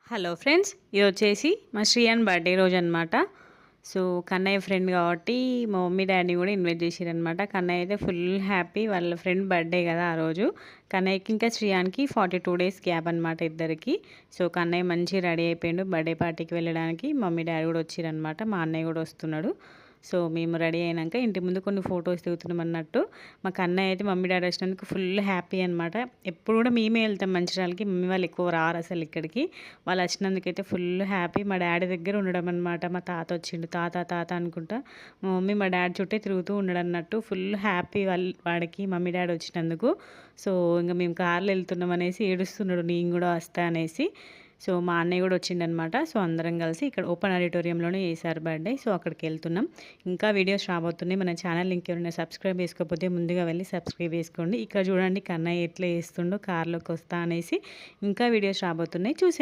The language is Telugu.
హలో ఫ్రెండ్స్, ఇది వచ్చేసి మా శ్రీయాన్ బర్త్డే రోజు అనమాట. సో కన్నయ్య ఫ్రెండ్ కాబట్టి మా మమ్మీ డాడీని కూడా ఇన్వైట్ చేసిరనమాట. కన్నయ్య అయితే ఫుల్ హ్యాపీ, వాళ్ళ ఫ్రెండ్ బర్త్డే కదా ఆ రోజు. కన్నయ్యకి ఇంకా శ్రీయాన్కి 42 డేస్ గ్యాప్ అనమాట ఇద్దరికి. సో కన్నయ్య మంచి రెడీ అయిపోయిండు బర్త్డే పార్టీకి వెళ్ళడానికి. మమ్మీ డాడీ కూడా వచ్చిరనమాట, మా అన్నయ్య కూడా వస్తున్నాడు. సో మేము రెడీ అయినాక ఇంటి ముందు కొన్ని ఫొటోస్ దిగుతున్నాం అన్నట్టు. మా కన్నయ్య అయితే మమ్మీ డాడీ వచ్చినందుకు ఫుల్ హ్యాపీ అనమాట. ఎప్పుడు కూడా మేమే వెళ్తాం మంచిర్యాలకి, మమ్మీ వాళ్ళు ఎక్కువ రారు అసలు ఇక్కడికి. వాళ్ళు వచ్చినందుకైతే ఫుల్ హ్యాపీ. మా డాడీ దగ్గర ఉండడం అనమాట. మా తాత వచ్చిండు, తాత తాత అనుకుంటా మా మమ్మీ మా డాడీ చుట్టే తిరుగుతూ ఉండడు అన్నట్టు. ఫుల్ హ్యాపీ వాడికి మమ్మీ డాడీ వచ్చినందుకు. సో ఇంకా మేము కార్లో వెళ్తున్నాం అనేసి ఏడుస్తున్నాడు, నేను కూడా వస్తా అనేసి. సో మా అన్నయ్య కూడా వచ్చిండనమాట. సో అందరం కలిసి ఇక్కడ ఓపెన్ ఆడిటోరియంలోనే చేశారు బర్త్డే. సో అక్కడికి వెళ్తున్నాం. ఇంకా వీడియోస్ రాబోతున్నాయి. మన ఛానల్ లింక్ ఎవరైనా సబ్స్క్రైబ్ చేసుకోకపోతే ముందుగా వెళ్ళి సబ్స్క్రైబ్ చేసుకోండి. ఇక్కడ చూడండి కన్నయ్య ఎట్లా చేస్తుండో కార్లోకి వస్తా అనేసి. ఇంకా వీడియోస్ రాబోతున్నాయి, చూసి